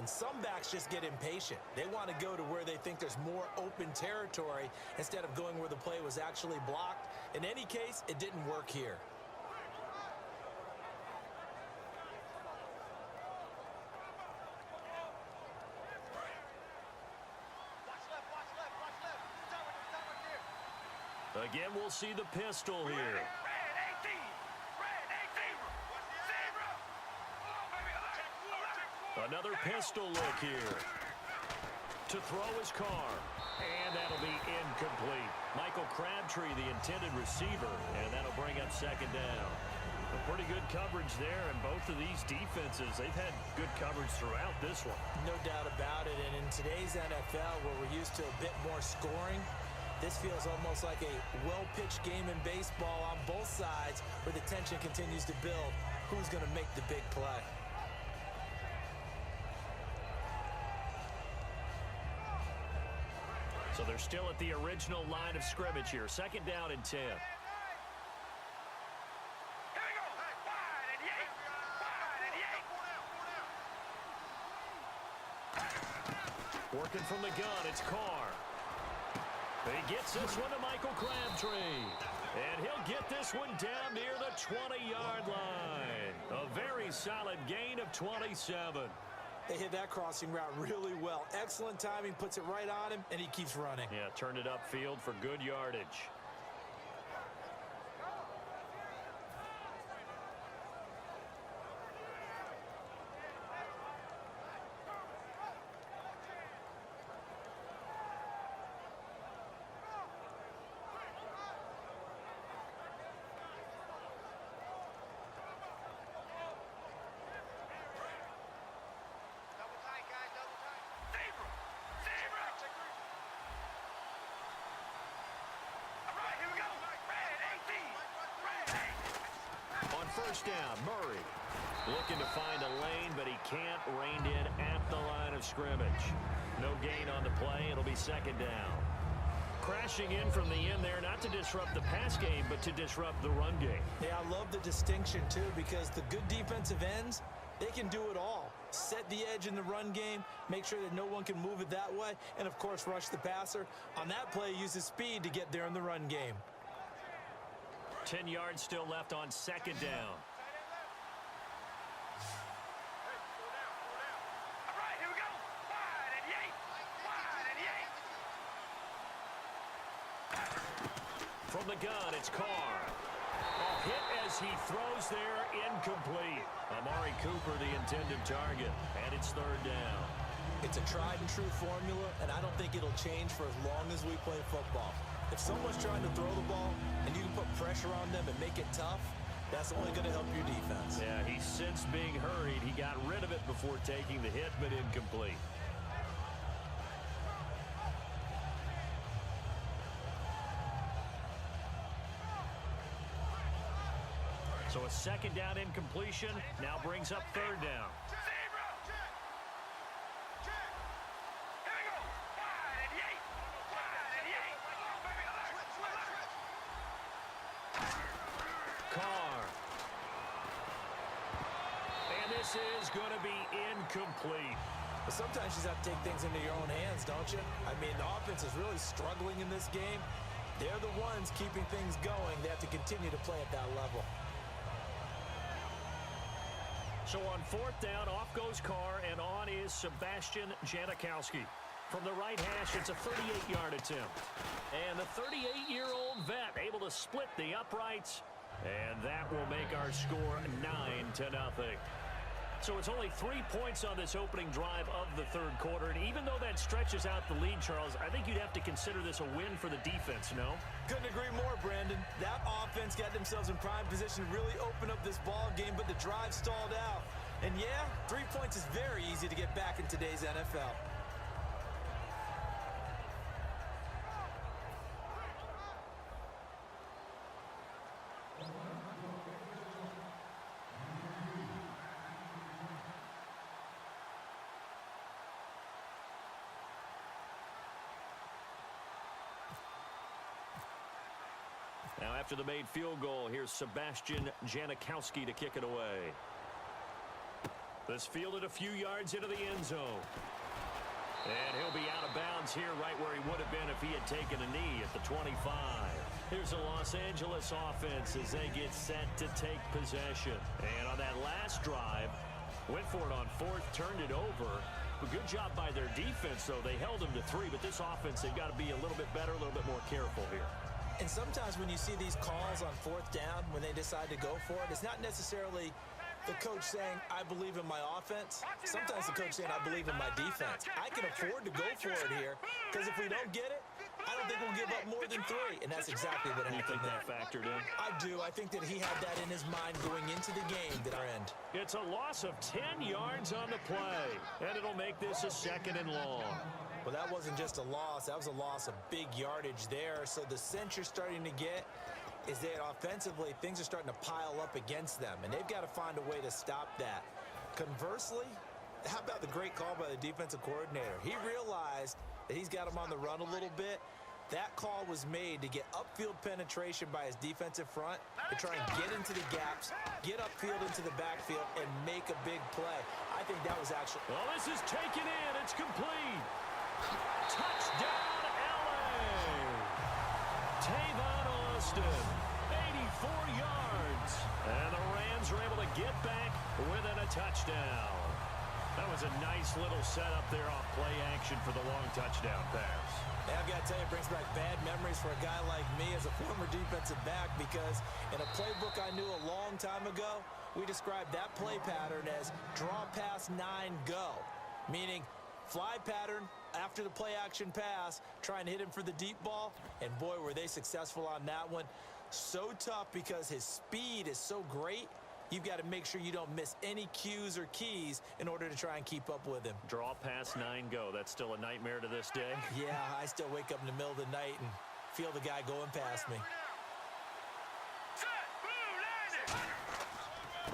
And some backs just get impatient. They want to go to where they think there's more open territory instead of going where the play was actually blocked. In any case, it didn't work here. Again, we'll see the pistol here. Another pistol look here. To throw his car. And that'll be incomplete. Michael Crabtree, the intended receiver, and that'll bring up second down. A pretty good coverage there, and both of these defenses, they've had good coverage throughout this one. No doubt about it, and in today's NFL, where we're used to a bit more scoring, this feels almost like a well-pitched game in baseball on both sides where the tension continues to build. Who's going to make the big play? So they're still at the original line of scrimmage here. Second down and 10. Working from the gun, it's Carr. He gets this one to Michael Crabtree. And he'll get this one down near the 20-yard line. A very solid gain of 27. They hit that crossing route really well. Excellent timing, puts it right on him, and he keeps running. Yeah, turned it upfield for good yardage. First down, Murray. Looking to find a lane, but he can't rein in at the line of scrimmage. No gain on the play. It'll be second down. Crashing in from the end there, not to disrupt the pass game, but to disrupt the run game. Yeah, I love the distinction, too, because the good defensive ends, they can do it all. Set the edge in the run game, make sure that no one can move it that way, and, of course, rush the passer. On that play, use his speed to get there in the run game. 10 yards still left on second down. From the gun, it's Carr. A hit as he throws there, incomplete. Amari Cooper, the intended target, and it's third down. It's a tried-and-true formula, and I don't think it'll change for as long as we play football. If someone's trying to throw the ball and you can put pressure on them and make it tough, that's only going to help your defense. Yeah, he's since being hurried. He got rid of it before taking the hit, but incomplete. So a second down incompletion now brings up third down. Carr. And this is going to be incomplete. But sometimes you just have to take things into your own hands, don't you? I mean, the offense is really struggling in this game. They're the ones keeping things going. They have to continue to play at that level. So on fourth down, off goes Carr, and on is Sebastian Janikowski. From the right hash, it's a 38-yard attempt. And the 38-year-old vet able to split the uprights, and that will make our score 9-0. So it's only 3 points on this opening drive of the third quarter, and even though that stretches out the lead, Charles, I think you'd have to consider this a win for the defense, no? Couldn't agree more, Brandon. That offense got themselves in prime position to really open up this ball game, but the drive stalled out. And yeah, 3 points is very easy to get back in today's NFL. Now after the made field goal, here's Sebastian Janikowski to kick it away. This fielded a few yards into the end zone. And he'll be out of bounds here right where he would have been if he had taken a knee at the 25. Here's the Los Angeles offense as they get set to take possession. And on that last drive, went for it on fourth, turned it over. A good job by their defense, though. They held them to 3, but this offense, they've got to be a little bit better, a little bit more careful here. And sometimes when you see these calls on fourth down, when they decide to go for it, it's not necessarily the coach saying, I believe in my offense. Sometimes the coach saying, I believe in my defense. I can afford to go for it here because if we don't get it, I don't think we'll give up more than 3. And that's exactly what happened. You think that factored in? I do. I think that he had that in his mind going into the game that our end. It's a loss of 10 yards on the play, and it'll make this a 2nd and long. Well, that wasn't just a loss. That was a loss of big yardage there. So the sense you're starting to get is that offensively, things are starting to pile up against them, and they've got to find a way to stop that. Conversely, how about the great call by the defensive coordinator? He realized that he's got him on the run a little bit. That call was made to get upfield penetration by his defensive front to try and get into the gaps, get upfield into the backfield, and make a big play. I think that was actually... Well, this is taken in. It's complete. Touchdown, L.A. Tavon Austin, 84 yards. And the Rams are able to get back within a touchdown. That was a nice little setup there off play action for the long touchdown pass. Yeah, I've got to tell you, it brings back bad memories for a guy like me as a former defensive back because in a playbook I knew a long time ago, we described that play pattern as draw pass 9 go, meaning fly pattern after the play action pass, trying to hit him for the deep ball, and boy, were they successful on that one. So tough because his speed is so great. You've got to make sure you don't miss any cues or keys in order to try and keep up with him. Draw pass 9 go. That's still a nightmare to this day. Yeah, I still wake up in the middle of the night and feel the guy going past me.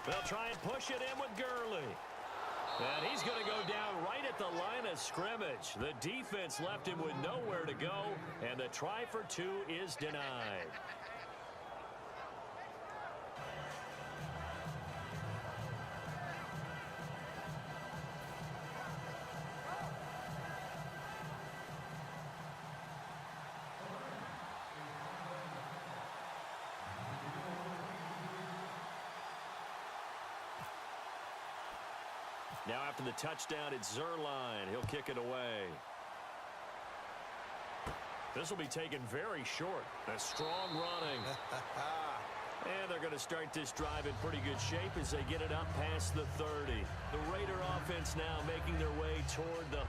They'll try and push it in with Gurley. And he's going to go down right at the line of scrimmage. The defense left him with nowhere to go, and the try for 2 is denied. Now after the touchdown, it's Zerline. He'll kick it away. This will be taken very short. A strong running. And they're going to start this drive in pretty good shape as they get it up past the 30. The Raider offense now making their way toward the...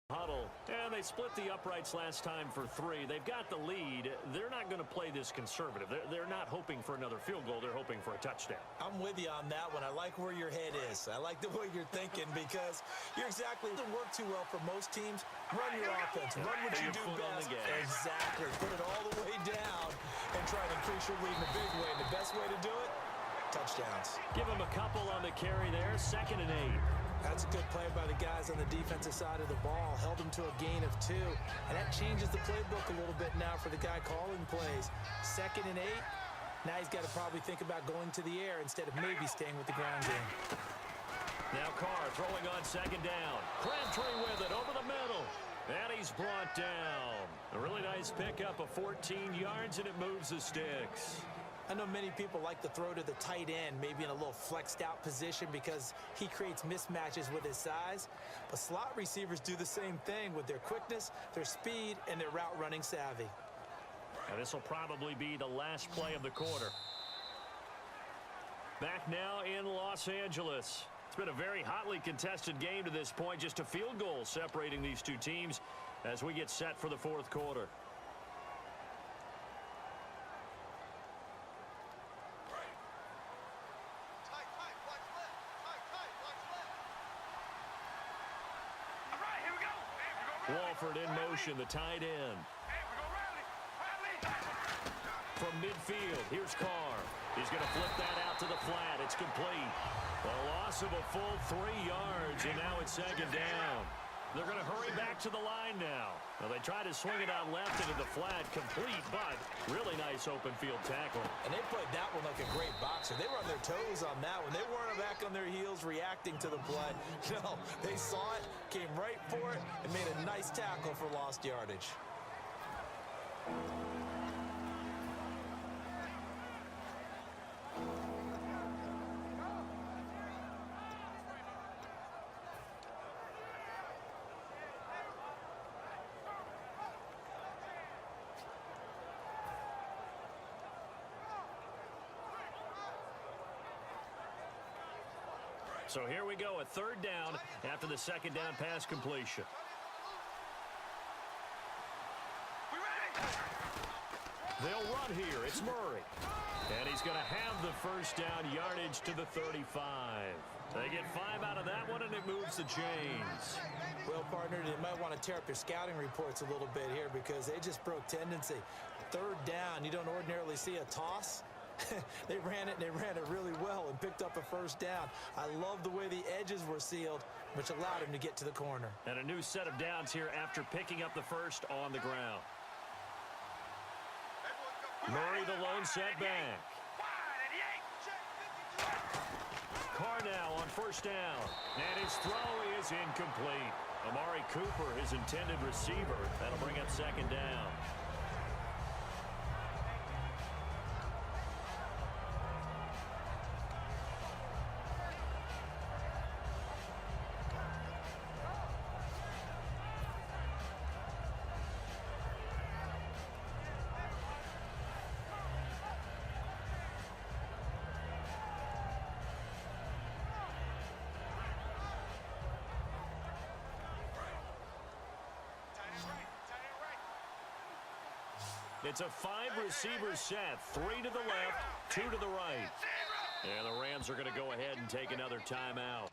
huddle. And they split the uprights last time for 3. They've got the lead. They're not going to play this conservative. They're not hoping for another field goal. They're hoping for a touchdown. I'm with you on that one. I like where your head is. I like the way you're thinking because you're exactly... It doesn't work too well for most teams. Run your offense. Run what you do best. Exactly. Put it all the way down and try to increase your lead in a big way. And the best way to do it, touchdowns. Give them a couple on the carry there. 2nd and 8. That's a good play by the guys on the defensive side of the ball. Held them to a gain of 2. And that changes the playbook a little bit now for the guy calling plays. 2nd and 8. Now he's got to probably think about going to the air instead of maybe staying with the ground game. Now Carr throwing on 2nd down. Crabtree with it over the middle. And he's brought down. A really nice pickup of 14 yards, and it moves the sticks. I know many people like to throw to the tight end, maybe in a little flexed out position because he creates mismatches with his size. But slot receivers do the same thing with their quickness, their speed, and their route running savvy. And this will probably be the last play of the quarter. Back now in Los Angeles. It's been a very hotly contested game to this point. Just a field goal separating these two teams as we get set for the 4th quarter. Walford in motion, the tight end. From midfield, here's Carr. He's going to flip that out to the flat. It's complete. A loss of a full 3 yards, and now it's second down. They're going to hurry back to the line now. Well, they try to swing it out left into the flat, complete, but really nice open field tackle. And they played that one like a great boxer. They were on their toes on that one. They weren't back on their heels reacting to the play. No, they saw it, came right for it, and made a nice tackle for lost yardage. So here we go, a third down after the second down pass completion. They'll run here. It's Murray. And he's going to have the first down, yardage to the 35. They get 5 out of that one, and it moves the chains. Well, partner, they might want to tear up their scouting reports a little bit here because they just broke tendency. Third down, you don't ordinarily see a toss. They ran it, and they ran it really well and picked up a first down. I love the way the edges were sealed, which allowed him to get to the corner. And a new set of downs here after picking up the first on the ground. Murray, the lone setback. Carr now on first down. And his throw is incomplete. Amari Cooper, his intended receiver. That'll bring up second down. It's a 5-receiver set, 3 to the left, 2 to the right. And the Rams are going to go ahead and take another timeout.